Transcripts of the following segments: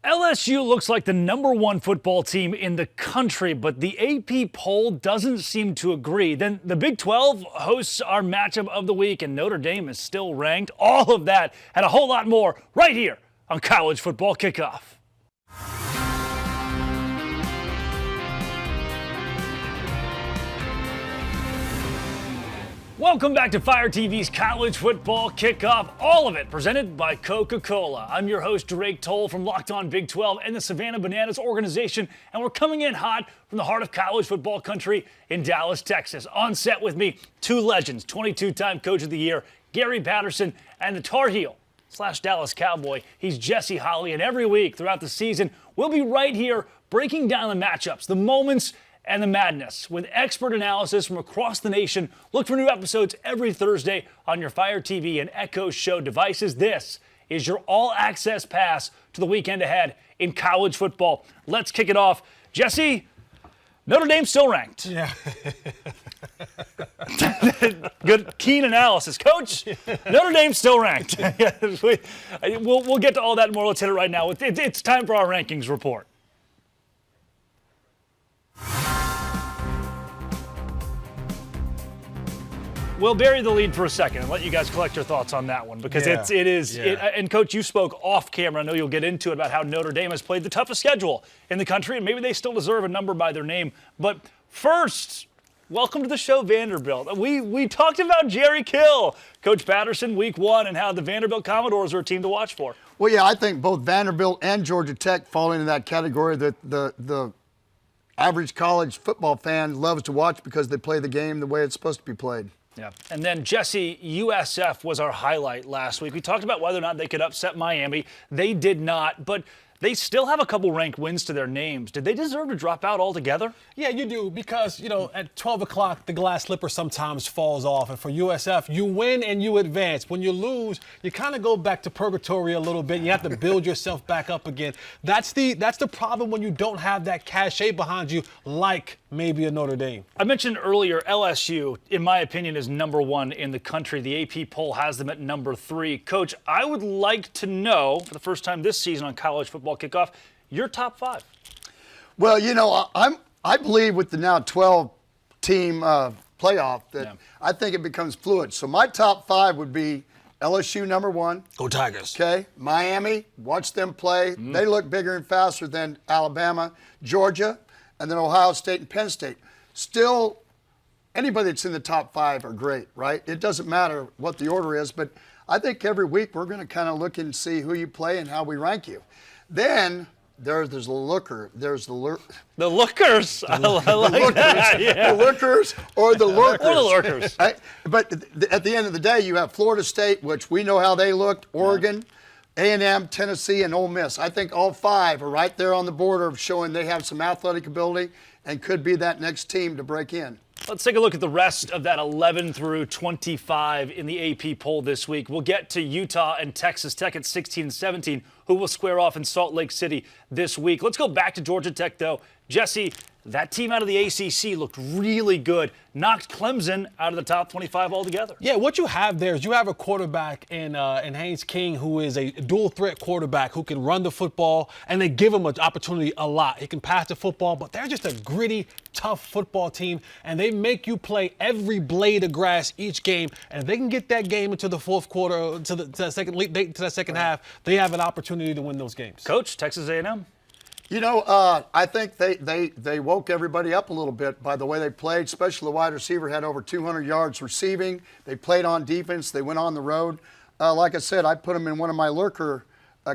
LSU looks like the #1 football team in the country, but the AP poll doesn't seem to agree. Then the Big 12 hosts our matchup of the week, and Notre Dame is still ranked. All of that and a whole lot more right here on College Football Kickoff. Welcome back to Fire TV's College Football Kickoff, all of it presented by Coca-Cola. I'm your host, Drake Toll from Locked On Big 12 and the Savannah Bananas organization, and we're coming in hot from the heart of college football country in Dallas, Texas. On set with me, two legends, 22-time Coach of the Year, Gary Patterson, and the Tar Heel / Dallas Cowboy. He's Jesse Holley, and every week throughout the season, we'll be right here breaking down the matchups, the moments, and the madness with expert analysis from across the nation. Look for new episodes every Thursday on your Fire TV and Echo Show devices. This is your all-access pass to the weekend ahead in college football. Let's kick it off. Jesse, Notre Dame's still ranked. Yeah. Good, keen analysis. Coach, Notre Dame's still ranked. We'll get to all that and more. Let's hit it right now. It's time for our rankings report. We'll bury the lead for a second and let you guys collect your thoughts on that one because it is. And Coach, you spoke off camera. I know you'll get into it about how Notre Dame has played the toughest schedule in the country, and maybe they still deserve a number by their name. But first, welcome to the show, Vanderbilt. We talked about Jerry Kill, Coach Patterson, week 1, and how the Vanderbilt Commodores are a team to watch for. Well, yeah, I think both Vanderbilt and Georgia Tech fall into that category that the average college football fan loves to watch because they play the game the way it's supposed to be played. Yeah. And then, Jesse, USF was our highlight last week. We talked about whether or not they could upset Miami. They did not, but they still have a couple ranked wins to their names. Did they deserve to drop out altogether? Yeah, you do, because, at 12 o'clock, the glass slipper sometimes falls off. And for USF, you win and you advance. When you lose, you kind of go back to purgatory a little bit. You have to build yourself back up again. That's the problem when you don't have that cachet behind you, like maybe a Notre Dame. I mentioned earlier LSU, in my opinion, is #1 in the country. The AP poll has them at #3. Coach, I would like to know, for the first time this season on College Football Kickoff, your top 5. Well, I believe with the now 12-team playoff that I think it becomes fluid. So my top 5 would be LSU #1. Go Tigers. Okay. Miami, watch them play. They look bigger and faster than Alabama. Georgia, and then Ohio State and Penn State. Still, anybody that's in the top 5 are great, right? It doesn't matter what the order is, but I think every week we're going to kind of look and see who you play and how we rank you. Then there's the looker. There's the lookers. I like that. Yeah. The lookers or the lurkers. Or the lurkers. But at the end of the day, you have Florida State, which we know how they looked, Oregon, A&M, Tennessee, and Ole Miss. I think all 5 are right there on the border of showing they have some athletic ability and could be that next team to break in. Let's take a look at the rest of that 11 through 25 in the AP poll this week. We'll get to Utah and Texas Tech at 16 and 17, who will square off in Salt Lake City this week. Let's go back to Georgia Tech, though. Jesse, that team out of the ACC looked really good. Knocked Clemson out of the top 25 altogether. Yeah, what you have there is you have a quarterback in Haynes King who is a dual-threat quarterback who can run the football, and they give him an opportunity a lot. He can pass the football, but they're just a gritty, tough football team, and they make you play every blade of grass each game. And if they can get that game into the fourth quarter, to the second half, they have an opportunity to win those games. Coach, Texas A&M. I think they woke everybody up a little bit by the way they played, especially the wide receiver had over 200 yards receiving. They played on defense. They went on the road. Like I said, I put them in one of my lurker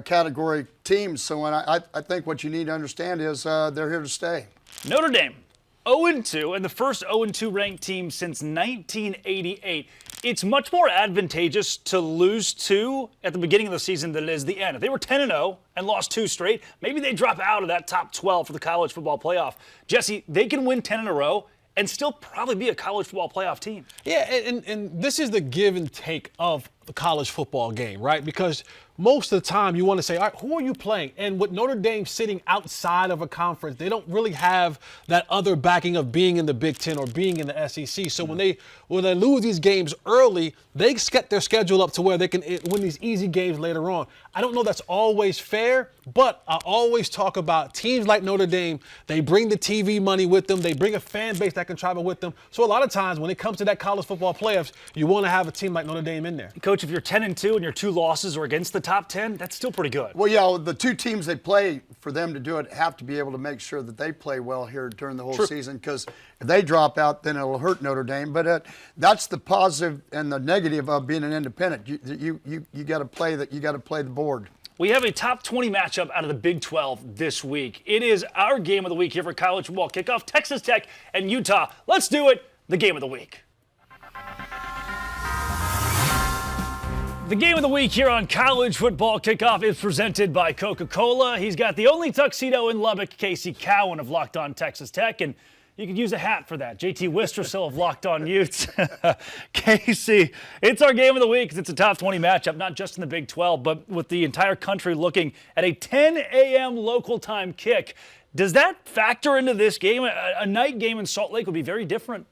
category teams. So I think what you need to understand is they're here to stay. Notre Dame, 0-2, and the first 0-2 ranked team since 1988. It's much more advantageous to lose 2 at the beginning of the season than it is the end. If they were 10-0 and lost 2 straight, maybe they drop out of that top 12 for the college football playoff. Jesse, they can win 10 in a row and still probably be a college football playoff team. Yeah, and this is the give and take of the college football game, right? Because most of the time you want to say, all right, who are you playing? And with Notre Dame sitting outside of a conference, they don't really have that other backing of being in the Big Ten or being in the SEC. So when they lose these games early, they set their schedule up to where they can win these easy games later on. I don't know that's always fair, but I always talk about teams like Notre Dame. They bring the TV money with them. They bring a fan base that can travel with them. So a lot of times when it comes to that college football playoffs, you want to have a team like Notre Dame in there. Coach, if you're 10-2 and your 2 losses are against the top 10, that's still pretty good. Well, yeah, the 2 teams they play, for them to do it, have to be able to make sure that they play well here during the whole season, because if they drop out, then it'll hurt Notre Dame. But that's the positive and the negative of being an independent. You got to play that. You got to play the board. We have a top 20 matchup out of the Big 12 this week. It is our game of the week here for college football kickoff. Texas Tech and Utah. Let's do it. The game of the week. The game of the week here on College Football Kickoff is presented by Coca-Cola. He's got the only tuxedo in Lubbock, Casey Cowan of Locked On Texas Tech, and you could use a hat for that. JT Wistrcill of Locked On Utes. Casey, it's our game of the week because it's a top 20 matchup, not just in the Big 12, but with the entire country looking at a 10 a.m. local time kick. Does that factor into this game? A night game in Salt Lake would be very different.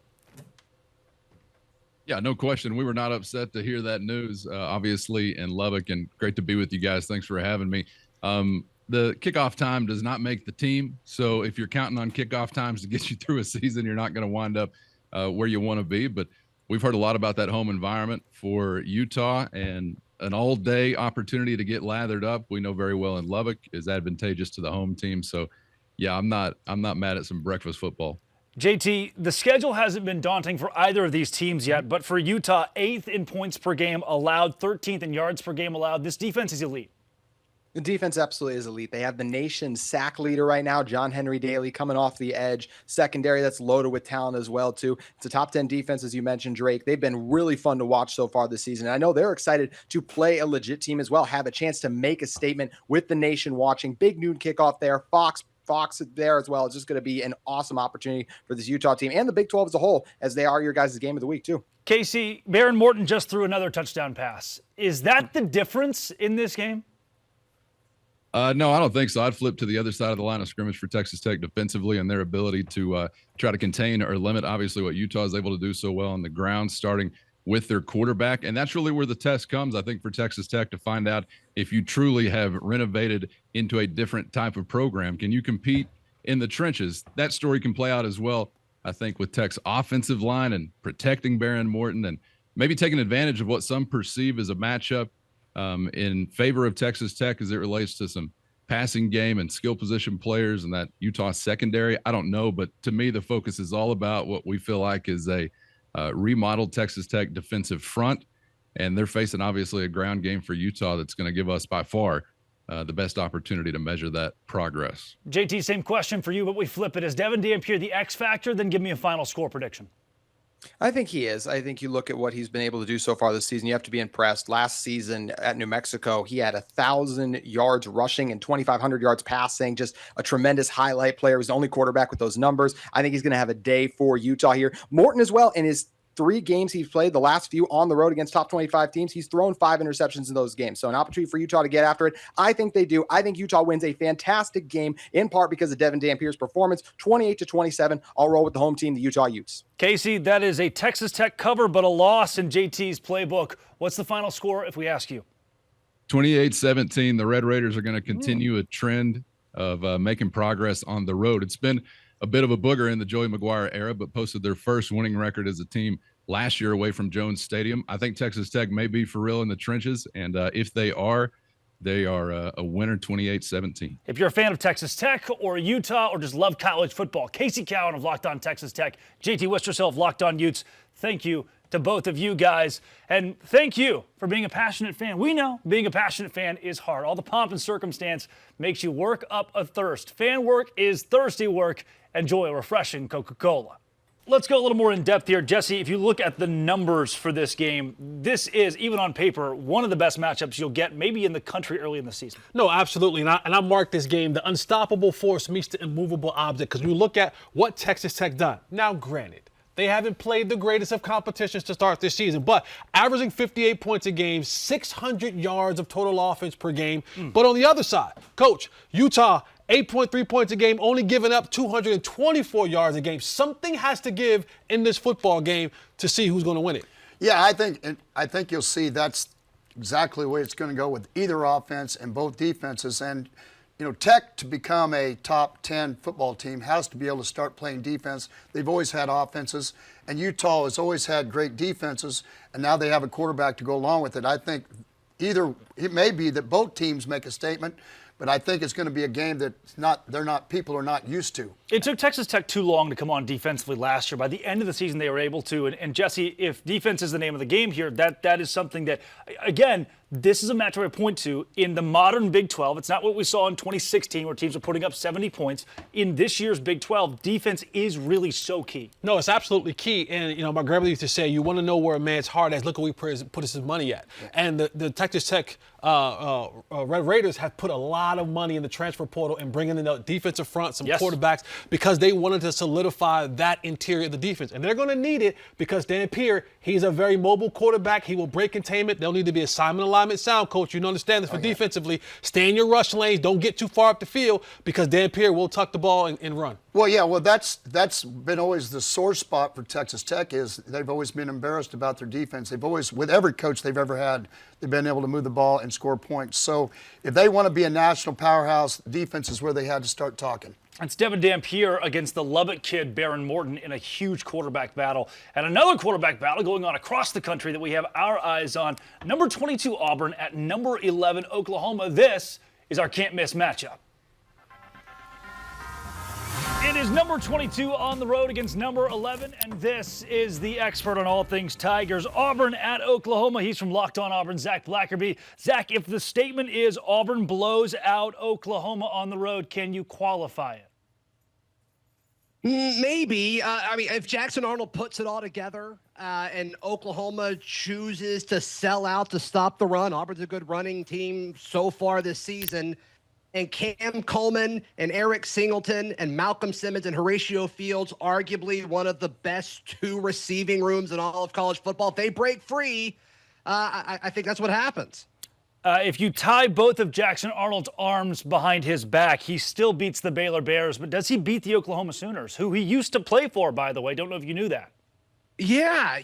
Yeah, no question. We were not upset to hear that news, obviously, in Lubbock, and great to be with you guys. Thanks for having me. The kickoff time does not make the team, so if you're counting on kickoff times to get you through a season, you're not going to wind up where you want to be. But we've heard a lot about that home environment for Utah, and an all-day opportunity to get lathered up, we know very well in Lubbock, is advantageous to the home team. So, yeah, I'm not mad at some breakfast football. JT, the schedule hasn't been daunting for either of these teams yet, but for Utah, 8th in points per game allowed, 13th in yards per game allowed. This defense is elite. The defense absolutely is elite. They have the nation's sack leader right now, John Henry Daly, coming off the edge. Secondary that's loaded with talent as well, too. It's a top 10 defense, as you mentioned, Drake. They've been really fun to watch so far this season. And I know they're excited to play a legit team as well, have a chance to make a statement with the nation watching. Big noon kickoff there. Fox there as well. It's just going to be an awesome opportunity for this Utah team and the Big 12 as a whole, as they are your guys' game of the week, too. Casey, Baron Morton just threw another touchdown pass. Is that the difference in this game? No, I don't think so. I'd flip to the other side of the line of scrimmage for Texas Tech defensively and their ability to try to contain or limit, obviously, what Utah is able to do so well on the ground, starting with their quarterback. And that's really where the test comes, I think, for Texas Tech to find out if you truly have renovated into a different type of program. Can you compete in the trenches? That story can play out as well, I think, with Tech's offensive line and protecting Baron Morton and maybe taking advantage of what some perceive as a matchup in favor of Texas Tech as it relates to some passing game and skill position players and that Utah secondary. I don't know, but to me, the focus is all about what we feel like is a remodeled Texas Tech defensive front, and they're facing obviously a ground game for Utah that's going to give us by far the best opportunity to measure that progress. JT, same question for you, but we flip it. Is Devin Dampier the X factor? Then give me a final score prediction. I think he is. I think you look at what he's been able to do so far this season, you have to be impressed. Last season at New Mexico, he had 1,000 yards rushing and 2,500 yards passing. Just a tremendous highlight player. He was the only quarterback with those numbers. I think he's going to have a day for Utah here. Morton as well, in his 3 games he's played, the last few on the road against top 25 teams, he's thrown 5 interceptions in those games. So an opportunity for Utah to get after it. I think they do. I think Utah wins a fantastic game, in part because of Devin Dampier's performance. 28-27. I'll roll with the home team, the Utah Utes. Casey, that is a Texas Tech cover, but a loss in JT's playbook. What's the final score if we ask you? 28-17. The Red Raiders are going to continue a trend of making progress on the road. It's been a bit of a booger in the Joey McGuire era, but posted their first winning record as a team last year away from Jones Stadium. I think Texas Tech may be for real in the trenches, and if they are a winner 28-17. If you're a fan of Texas Tech or Utah or just love college football, Casey Cowan of Locked On Texas Tech, JT Wistrcill of Locked On Utes, thank you to both of you guys. And thank you for being a passionate fan. We know being a passionate fan is hard. All the pomp and circumstance makes you work up a thirst. Fan work is thirsty work. Enjoy a refreshing Coca-Cola. Let's go a little more in depth here. Jesse, if you look at the numbers for this game, this is, even on paper, one of the best matchups you'll get maybe in the country early in the season. No, absolutely. And I marked this game, the unstoppable force meets the immovable object, because you look at what Texas Tech done. Now, granted, They haven't played the greatest of competitions to start this season, but averaging 58 points a game, 600 yards of total offense per game. But on the other side, Coach, Utah, 8.3 points a game, only giving up 224 yards a game. Something has to give in this football game to see who's going to win it. Yeah, I think you'll see that's exactly the way it's going to go with either offense and both defenses. And, Tech, to become a top 10 football team, has to be able to start playing defense. They've always had offenses, and Utah has always had great defenses, and now they have a quarterback to go along with it. I think it may be that both teams make a statement, but I think it's going to be a game that people are not used to. It took Texas Tech too long to come on defensively last year. By the end of the season, they were able to. And Jesse, if defense is the name of the game here, that is something that, again, this is a matchup I point to in the modern Big 12. It's not what we saw in 2016 where teams were putting up 70 points. In this year's Big 12, defense is really so key. No, it's absolutely key. And, my grandmother used to say, you want to know where a man's heart is, look where he put his money at. Yeah. And the Texas Tech Red Raiders have put a lot of money in the transfer portal and bringing in the defensive front, some quarterbacks, because they wanted to solidify that interior of the defense. And they're going to need it because Dan Pierre, he's a very mobile quarterback. He will break containment. There'll need to be assignment alignment sound, Coach. You understand this for defensively. Stay in your rush lanes. Don't get too far up the field because Dan Pierre will tuck the ball and run. Well, yeah, that's been always the sore spot for Texas Tech is they've always been embarrassed about their defense. They've always, with every coach they've ever had, they've been able to move the ball and score points. So if they want to be a national powerhouse, defense is where they had to start talking. It's Devin Dampier against the Lubbock kid, Baron Morton, in a huge quarterback battle. And another quarterback battle going on across the country that we have our eyes on. Number 22, Auburn, at number 11, Oklahoma. This is our can't-miss matchup. It is number 22 on the road against number 11, and this is the expert on all things Tigers. Auburn at Oklahoma. He's from Locked On Auburn, Zach Blackerby. Zach, if the statement is Auburn blows out Oklahoma on the road, can you qualify it? Maybe. If Jackson Arnold puts it all together and Oklahoma chooses to sell out to stop the run, Auburn's a good running team so far this season. And Cam Coleman and Eric Singleton and Malcolm Simmons and Horatio Fields, arguably one of the best two receiving rooms in all of college football. If they break free, I think that's what happens. If you tie both of Jackson Arnold's arms behind his back, he still beats the Baylor Bears. But does he beat the Oklahoma Sooners, who he used to play for, by the way? Don't know if you knew that. Yeah.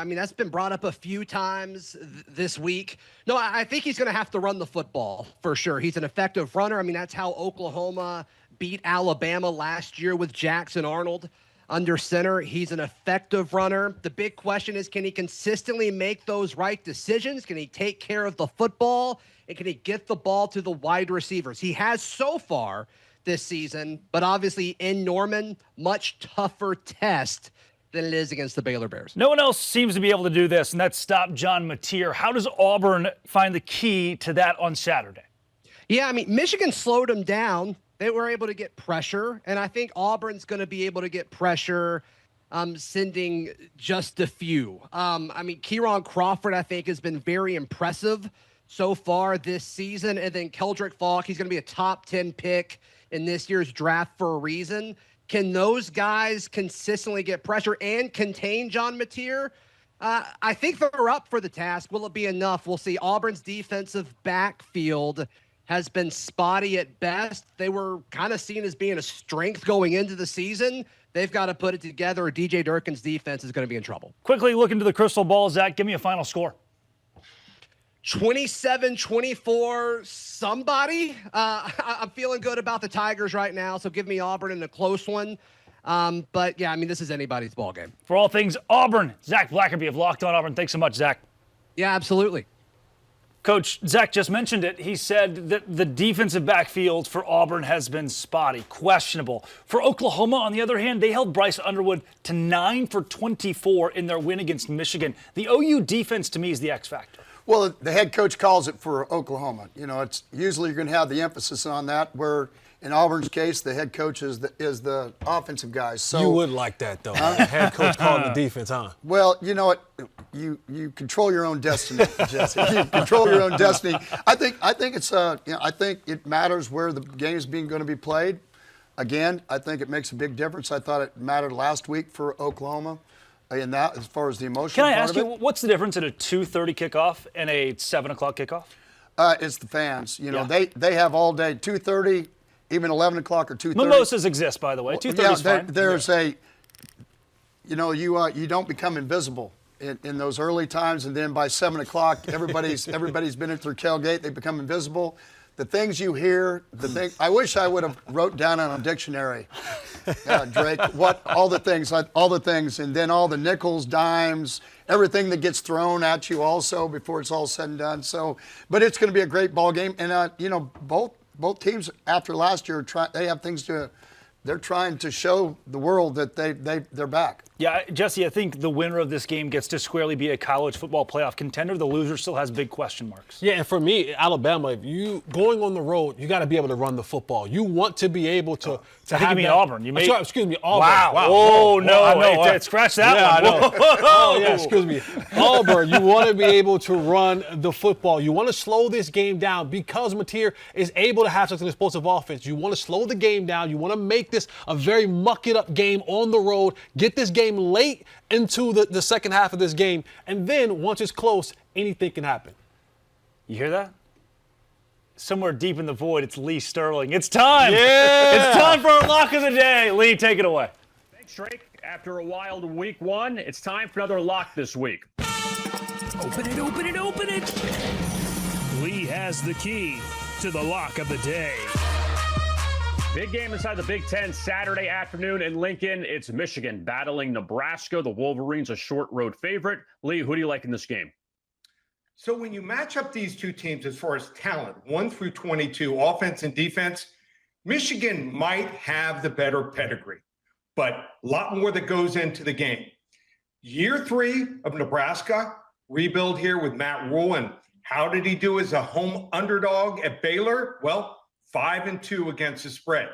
That's been brought up a few times this week. No, I think he's going to have to run the football for sure. He's an effective runner. That's how Oklahoma beat Alabama last year with Jackson Arnold under center. He's an effective runner. The big question is, can he consistently make those right decisions? Can he take care of the football? And can he get the ball to the wide receivers? He has so far this season, but obviously in Norman, much tougher test than it is against the Baylor Bears. No one else seems to be able to do this, and that's stop John Mateer. How does Auburn find the key to that on Saturday? Yeah, Michigan slowed them down. They were able to get pressure, and I think Auburn's going to be able to get pressure sending just a few. Kieron Crawford, I think, has been very impressive so far this season, and then Keldrick Falk, he's going to be a top 10 pick in this year's draft for a reason. Can those guys consistently get pressure and contain John Mateer? I think they're up for the task. Will it be enough? We'll see. Auburn's defensive backfield has been spotty at best. They were kind of seen as being a strength going into the season. They've got to put it together, or DJ Durkin's defense is going to be in trouble. Quickly look into the crystal ball, Zach. Give me a final score. 27-24 somebody. I'm feeling good about the Tigers right now, so give me Auburn in a close one. But, yeah, this is anybody's ball game. For all things Auburn, Zach Blackerby of Locked On Auburn. Thanks so much, Zach. Yeah, absolutely. Coach, Zach just mentioned it. He said that the defensive backfield for Auburn has been spotty, questionable. For Oklahoma, on the other hand, they held Bryce Underwood to 9 for 24 in their win against Michigan. The OU defense, to me, is the X factor. Well, the head coach calls it for Oklahoma. It's usually you're going to have the emphasis on that, where in Auburn's case, the head coach is the offensive guy. So you would like that, though. Head coach calling the defense, huh? Well, you know what? You control your own destiny, Jesse. You control your own destiny. I think it's I think it matters where the game is going to be played. Again, I think it makes a big difference. I thought it mattered last week for Oklahoma. in that as far as the emotional Can I part ask of you, it. what's the difference in a 2:30 kickoff and a 7 o'clock kickoff? It's the fans. You know, Yeah. they have all day, 2:30, even 11 o'clock or 2:30. Mimosas exist, by the way. 2:30 is fine. There's a, you know, you don't become invisible in those early times, and then by 7 o'clock, everybody's been at their tailgate. They become invisible. The things you hear, I wish I would have wrote down on a dictionary, Drake, all the things, and then all the nickels, dimes, everything that gets thrown at you also before it's all said and done. So, but it's going to be a great ball game, and you know, both teams after last year they're trying to show the world that they're back. Yeah, Jesse, I think the winner of this game gets to squarely be a college football playoff contender. The loser still has big question marks. Yeah, and for me, Alabama, if you going on the road, you got to be able to run the football. You want to be able to I think have you mean that- Auburn. Excuse me, Auburn. Wow. Whoa, No. I know. Scratch that Yeah, one. I know. Whoa. Oh, yeah, excuse me. Auburn, you want to be able to run the football. You want to slow this game down because Mateer is able to have such an explosive offense. You want to slow the game down. You want to make this a very muck-it-up game on the road. Get this game late into the second half of this game. And then once it's close, anything can happen. You hear that? Somewhere deep in the void, it's Lee Sterling. It's time. Yeah. It's time for our lock of the day. Lee, take it away. Thanks, Drake. After a wild week one, it's time for another lock this week. Open it, open it, open it. Lee has the key to the lock of the day. Big game inside the Big Ten Saturday afternoon in Lincoln. It's Michigan battling Nebraska. The Wolverines a short road favorite. Lee, who do you like in this game? So when you match up these two teams as far as talent, 1 through 22, offense and defense, Michigan might have the better pedigree, but a lot more that goes into the game. Year 3 of Nebraska, rebuild here with Matt Rule. And how did he do as a home underdog at Baylor? Well, 5-2 against the spread.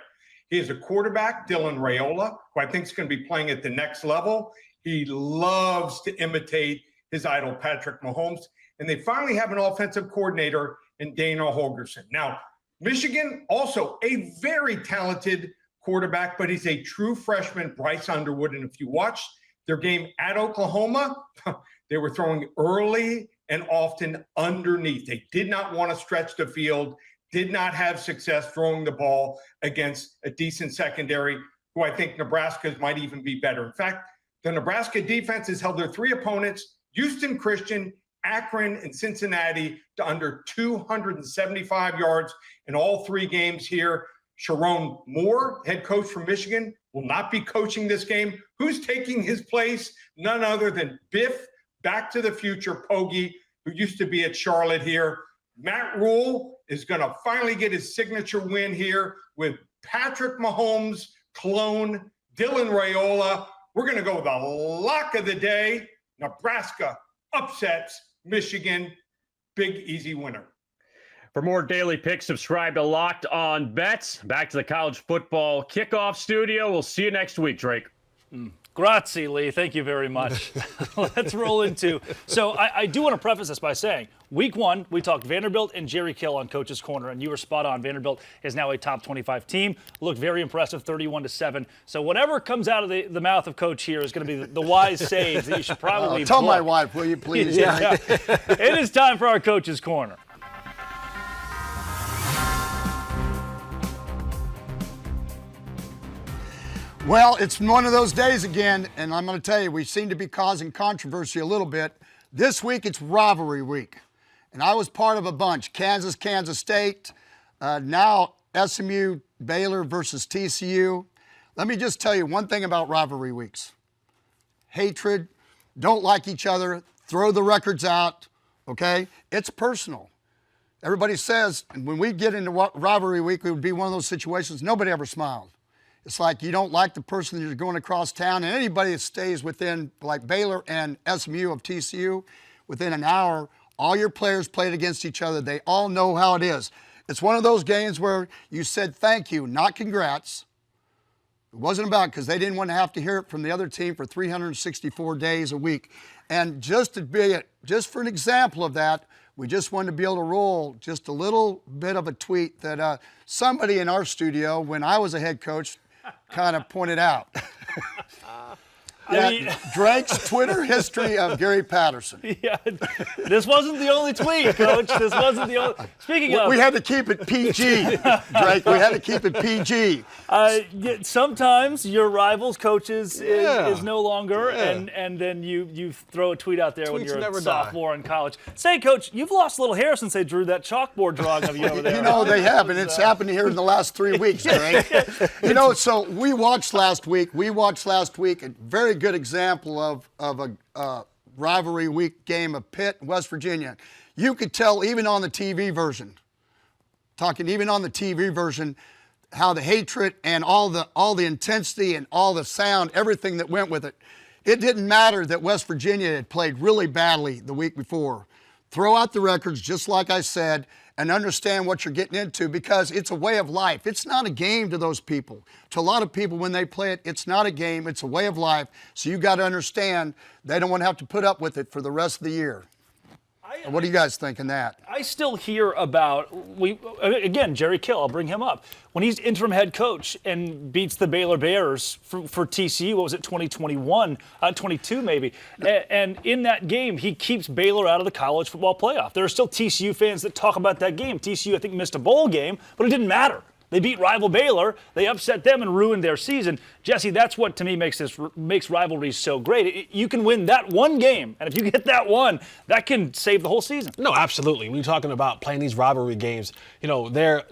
He has a quarterback, Dylan Raiola, who I think is going to be playing at the next level. He loves to imitate his idol, Patrick Mahomes. And they finally have an offensive coordinator in Dana Holgorsen. Now, Michigan, also a very talented quarterback, but he's a true freshman, Bryce Underwood. And if you watch their game at Oklahoma, they were throwing early and often underneath. They did not want to stretch the field, did not have success throwing the ball against a decent secondary, who I think Nebraska's might even be better. In fact, the Nebraska defense has held their 3 opponents, Houston Christian, Akron, and Cincinnati, to under 275 yards in all 3 games here. Sharon Moore, head coach from Michigan, will not be coaching this game. Who's taking his place? None other than Biff, Back to the Future Poggi, who used to be at Charlotte here. Matt Rule is going to finally get his signature win here with Patrick Mahomes' clone, Dylan Raiola. We're going to go with the lock of the day. Nebraska upsets Michigan. Big, easy winner. For more daily picks, subscribe to Locked On Bets. Back to the college football kickoff studio. We'll see you next week, Drake. Grazie, Lee. Thank you very much. Let's roll into. So I do want to preface this by saying, week 1, we talked Vanderbilt and Jerry Kill on Coach's Corner, and you were spot on. Vanderbilt is now a top 25 team. Looked very impressive, 31-7. So whatever comes out of the mouth of Coach here is going to be the wise sage that you should probably Tell blow. my wife, will you please? Yeah. It is time for our Coach's Corner. Well, it's one of those days again, and I'm going to tell you, we seem to be causing controversy a little bit. This week, it's rivalry week, and I was part of a bunch. Kansas State, now SMU, Baylor versus TCU. Let me just tell you one thing about rivalry weeks. Hatred, don't like each other, throw the records out, okay? It's personal. Everybody says, and when we get into rivalry week, it would be one of those situations, nobody ever smiled. It's like you don't like the person that you're going across town, and anybody that stays within, like Baylor and SMU of TCU, within an hour, all your players played against each other. They all know how it is. It's one of those games where you said thank you, not congrats. It wasn't about, because they didn't want to have to hear it from the other team for 364 days a week. And just for an example of that, we just wanted to be able to roll just a little bit of a tweet that somebody in our studio, when I was a head coach, kind of pointed out. Drake's Twitter history of Gary Patterson. Yeah, this wasn't the only tweet, Coach. This wasn't the only. Speaking of, we had to keep it PG, Drake. We had to keep it PG. Sometimes your rival's coaches is no longer, and then you throw a tweet out there when you're a sophomore in college. Say, Coach, you've lost a little hair since they drew that chalkboard drawing of you over there. They have, and it's happened here in the last 3 weeks, Drake. So we watched last week. A very good example of a rivalry week game of Pitt, West Virginia. You could tell even on the TV version, how the hatred and all the intensity and all the sound, everything that went with it. It didn't matter that West Virginia had played really badly the week before. Throw out the records, just like I said, and understand what you're getting into, because it's a way of life. It's not a game to those people. To a lot of people, when they play it, it's not a game, it's a way of life. So you got to understand they don't want to have to put up with it for the rest of the year. What do you guys think in that? I still hear about, again, Jerry Kill, I'll bring him up. When he's interim head coach and beats the Baylor Bears for TCU, what was it, 2021, 22 maybe. And in that game, he keeps Baylor out of the college football playoff. There are still TCU fans that talk about that game. TCU, I think, missed a bowl game, but it didn't matter. They beat rival Baylor. They upset them and ruined their season. Jesse, that's what, to me, makes rivalries so great. You can win that one game, and if you get that one, that can save the whole season. No, absolutely. When you're talking about playing these rivalry games, they're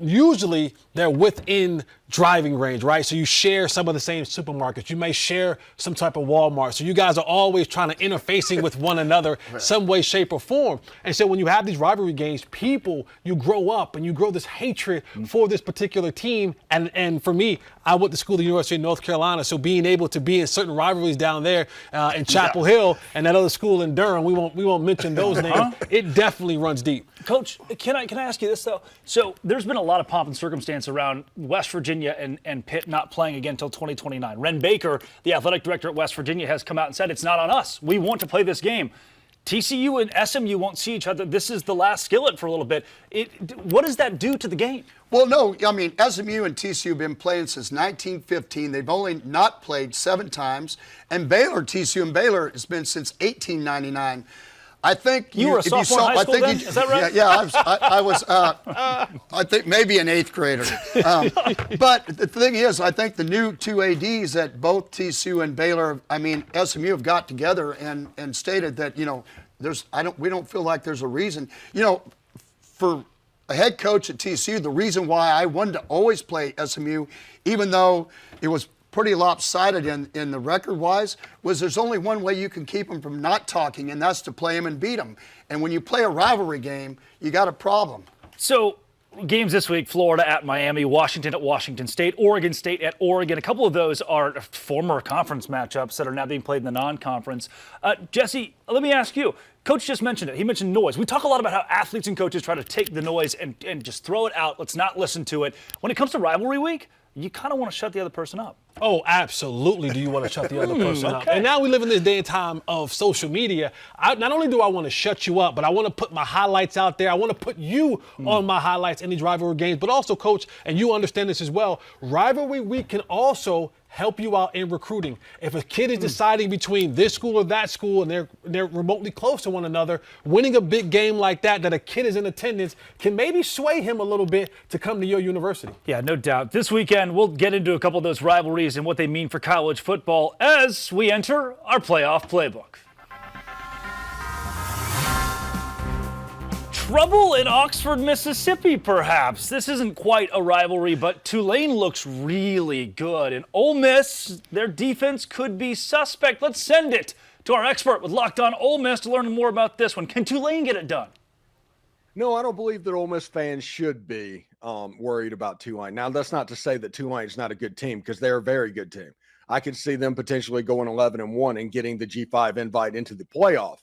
within driving range, right? So you share some of the same supermarkets. You may share some type of Walmart. So you guys are always trying to interfacing with one another some way, shape, or form. And so when you have these rivalry games, you grow up and you grow this hatred for this particular team. And for me, I went to school at the University of North Carolina, so being able to be in certain rivalries down there in Chapel Hill and that other school in Durham, we won't mention those names. It definitely runs deep. Coach, can I ask you this, though? So there's been a lot of pomp and circumstance around West Virginia and Pitt not playing again until 2029. Ren Baker, the athletic director at West Virginia, has come out and said it's not on us. We want to play this game. TCU and SMU won't see each other. This is the last skillet for a little bit. What does that do to the game? Well, no, I mean, SMU and TCU have been playing since 1915. They've only not played 7 times. And TCU and Baylor has been since 1899. I think you were a sophomore in high school then? Is that right? Yeah, I was. I think maybe an 8th grader. But the thing is, I think the new 2 ADs at both TCU and Baylor, SMU have got together and stated that we don't feel like there's a reason. For a head coach at TCU, the reason why I wanted to always play SMU, even though it was pretty lopsided in the record-wise, was there's only one way you can keep them from not talking, and that's to play them and beat them. And when you play a rivalry game, you got a problem. So games this week, Florida at Miami, Washington at Washington State, Oregon State at Oregon. A couple of those are former conference matchups that are now being played in the non-conference. Jesse, let me ask you. Coach just mentioned it. He mentioned noise. We talk a lot about how athletes and coaches try to take the noise and just throw it out. Let's not listen to it. When it comes to rivalry week, you kind of want to shut the other person up. Oh, absolutely do you want to shut the other person up. And now we live in this day and time of social media. Not only do I want to shut you up, but I want to put my highlights out there. I want to put you on my highlights in these rivalry games. But also, Coach, and you understand this as well, rivalry week can also help you out in recruiting. If a kid is deciding between this school or that school and they're remotely close to one another, winning a big game like that a kid is in attendance can maybe sway him a little bit to come to your university. Yeah, no doubt. This weekend, we'll get into a couple of those rivalries and what they mean for college football as we enter our playoff playbook. Trouble in Oxford, Mississippi, perhaps. This isn't quite a rivalry, but Tulane looks really good. And Ole Miss, their defense could be suspect. Let's send it to our expert with Locked On Ole Miss to learn more about this one. Can Tulane get it done? No, I don't believe that Ole Miss fans should be worried about Tulane. Now, that's not to say that Tulane is not a good team, because they're a very good team. I could see them potentially going 11-1 and getting the G5 invite into the playoff.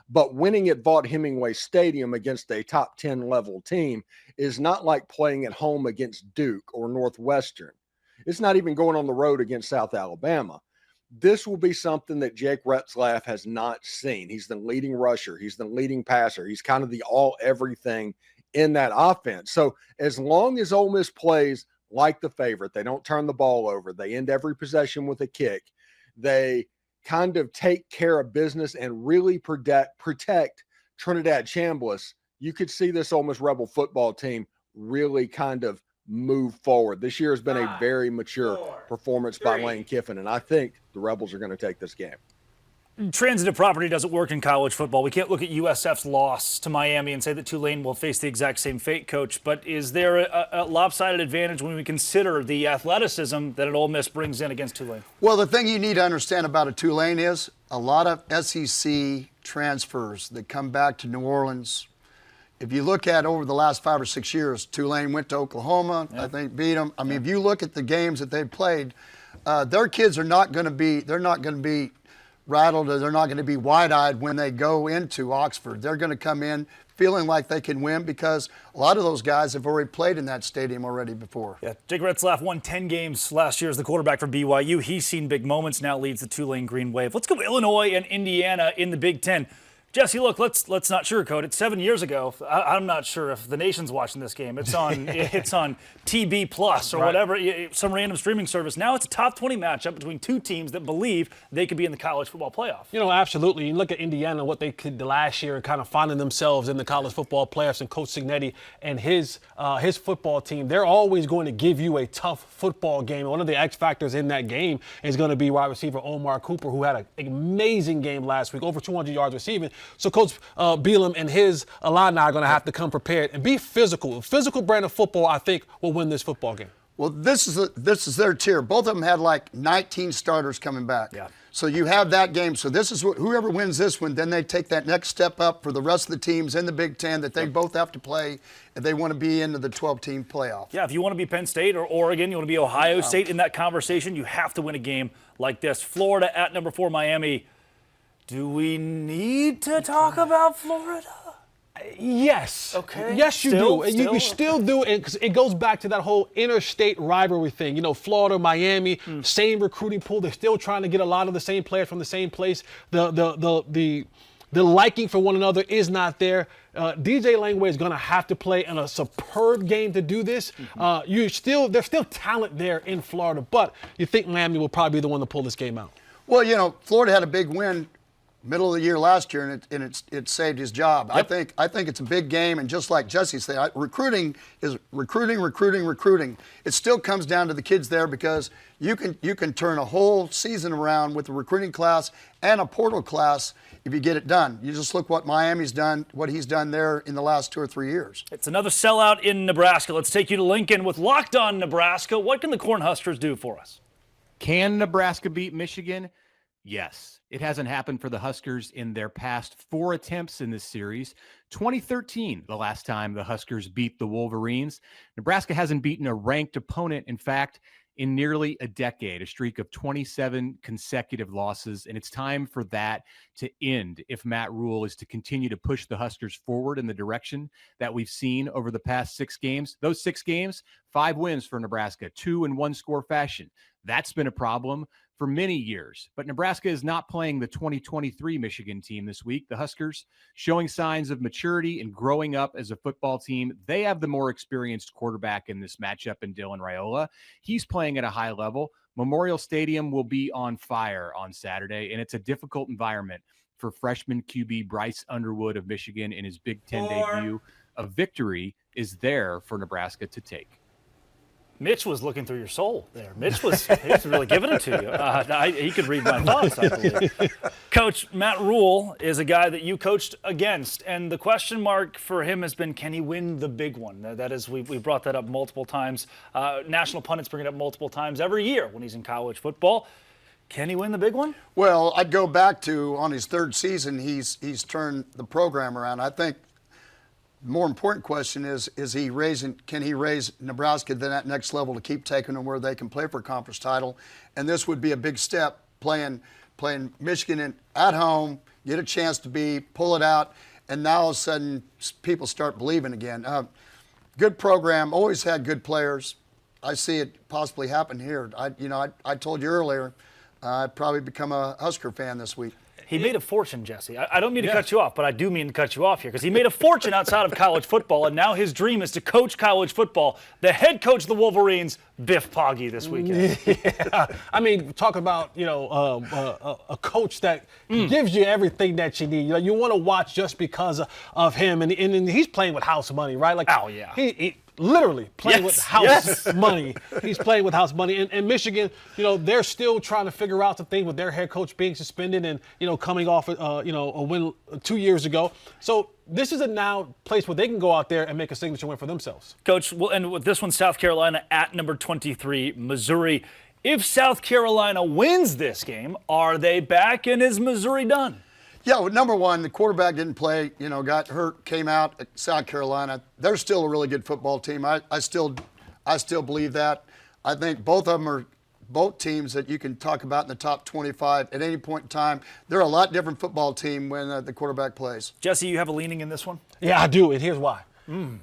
But winning at Vaught-Hemingway Stadium against a top 10 level team is not like playing at home against Duke or Northwestern. It's not even going on the road against South Alabama. This will be something that Jake Retzlaff has not seen. He's the leading rusher. He's the leading passer. He's kind of the all-everything in that offense. So as long as Ole Miss plays like the favorite, they don't turn the ball over, they end every possession with a kick, they kind of take care of business and really protect Trinidad Chambliss, you could see this Ole Miss Rebel football team really kind of move forward. This year has been a very mature performance by Lane Kiffin, and I think the Rebels are going to take this game. Transitive property doesn't work in college football. We can't look at USF's loss to Miami and say that Tulane will face the exact same fate, Coach. But is there a lopsided advantage when we consider the athleticism that an Ole Miss brings in against Tulane? Well, the thing you need to understand about a Tulane is a lot of SEC transfers that come back to New Orleans. If you look at over the last 5 or 6 years, Tulane went to Oklahoma, I think beat them. I mean, if you look at the games that they've played, their kids are not going to be rattled, or they're not going to be wide-eyed when they go into Oxford. They're going to come in feeling like they can win because a lot of those guys have already played in that stadium already before. Yeah, Jake Retzlaff won 10 games last year as the quarterback for BYU. He's seen big moments, now leads the Tulane Green Wave. Let's go to Illinois and Indiana in the Big Ten. Jesse, look, let's not sugarcoat it. 7 years ago, I'm not sure if the nation's watching this game. It's on TB Plus or whatever, some random streaming service. Now it's a top 20 matchup between two teams that believe they could be in the college football playoff. You know, absolutely. You look at Indiana, what they did last year, and kind of finding themselves in the college football playoffs, and Coach Cignetti and his football team. They're always going to give you a tough football game. One of the X factors in that game is going to be wide receiver Omar Cooper, who had an amazing game last week, over 200 yards receiving. So Coach Bielema and his Illini are going to have to come prepared and be physical. A physical brand of football, I think, will win this football game. Well, this is their tier. Both of them had like 19 starters coming back. Yeah. So you have that game. So this is whoever wins this one, then they take that next step up for the rest of the teams in the Big Ten that they both have to play if they want to be into the 12-team playoff. Yeah, if you want to be Penn State or Oregon, you want to be Ohio State in that conversation, you have to win a game like this. Florida at number 4, Miami. Do we need to talk about Florida? Yes. Okay. Yes, you do. And you still do it because it goes back to that whole interstate rivalry thing. You know, Florida, Miami, same recruiting pool. They're still trying to get a lot of the same players from the same place. The liking for one another is not there. DJ Langway is going to have to play in a superb game to do this. There's still talent there in Florida, but you think Miami will probably be the one to pull this game out. Well, you know, Florida had a big win middle of the year last year, and it saved his job. Yep. I think it's a big game, and just like Jesse said, recruiting is recruiting. It still comes down to the kids there because you can turn a whole season around with a recruiting class and a portal class if you get it done. You just look what Miami's done, what he's done there in the last 2 or 3 years. It's another sellout in Nebraska. Let's take you to Lincoln with Locked On Nebraska. What can the Cornhuskers do for us? Can Nebraska beat Michigan? Yes. It hasn't happened for the Huskers in their past 4 attempts in this series. 2013, the last time the Huskers beat the Wolverines. Nebraska hasn't beaten a ranked opponent, in fact, in nearly a decade, a streak of 27 consecutive losses, and it's time for that to end if Matt Rule is to continue to push the Huskers forward in the direction that we've seen over the past 6 games. Those 6 games, 5 wins for Nebraska, 2 in one-score fashion. That's been a problem for many years, but Nebraska is not playing the 2023 Michigan team this week. The Huskers showing signs of maturity and growing up as a football team. They have the more experienced quarterback in this matchup in Dylan Raiola. He's playing at a high level. Memorial Stadium will be on fire on Saturday, and it's a difficult environment for freshman QB Bryce Underwood of Michigan in his Big Ten debut. A victory is there for Nebraska to take. Mitch was looking through your soul there. Mitch was really giving it to you. He could read my thoughts, I believe. Coach, Matt Rule is a guy that you coached against, and the question mark for him has been, can he win the big one? That is, we brought that up multiple times. National pundits bring it up multiple times every year when he's in college football. Can he win the big one? Well, I'd go back to on his 3rd season, he's turned the program around. I think the more important question is can he raise Nebraska to that next level to keep taking them where they can play for a conference title? And this would be a big step, playing Michigan at home, get a chance to pull it out, and now all of a sudden people start believing again. Good program, always had good players. I see it possibly happen here. I told you earlier, I'd probably become a Husker fan this week. He made a fortune, Jesse. I don't mean to cut you off, but I do mean to cut you off here because he made a fortune outside of college football, and now his dream is to coach college football. The head coach of the Wolverines, Biff Poggi, this weekend. Yeah. I mean, talk about, a coach that gives you everything that you need. You want to watch just because of him, and he's playing with house money, right? Like, oh, yeah. He literally playing with house money. He's playing with house money. And Michigan, they're still trying to figure out the thing with their head coach being suspended and, coming off, a win 2 years ago. So this is a now place where they can go out there and make a signature win for themselves. Coach, we'll end with this one, South Carolina at number 23, Missouri. If South Carolina wins this game, are they back and is Missouri done? Yeah, well, number one, the quarterback didn't play, got hurt, came out at South Carolina. They're still a really good football team. I still believe that. I think both of them are both teams that you can talk about in the top 25 at any point in time. They're a lot different football team when the quarterback plays. Jesse, you have a leaning in this one? Yeah, I do, and here's why.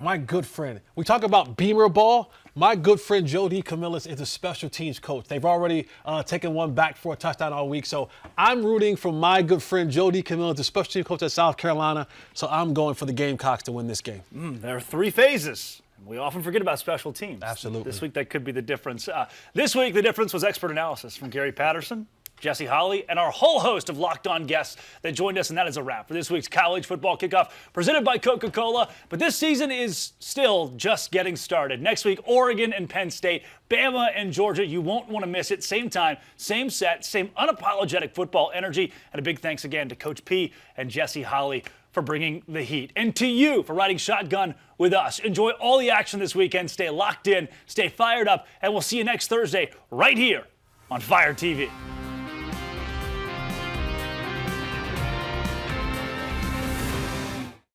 My good friend. We talk about Beamer ball. My good friend Joe DeCamillis is a special teams coach. They've already taken one back for a touchdown all week. So I'm rooting for my good friend Joe DeCamillis, the special teams coach at South Carolina. So I'm going for the Gamecocks to win this game. There are three phases. We often forget about special teams. Absolutely. This week, that could be the difference. This week, the difference was expert analysis from Gary Patterson, Jesse Holley, and our whole host of Locked On guests that joined us, and that is a wrap for this week's college football kickoff presented by Coca-Cola. But this season is still just getting started. Next week, Oregon and Penn State, Bama and Georgia. You won't want to miss it. Same time, same set, same unapologetic football energy. And a big thanks again to Coach P and Jesse Holley for bringing the heat. And to you for riding shotgun with us. Enjoy all the action this weekend. Stay locked in, stay fired up, and we'll see you next Thursday right here on Fire TV.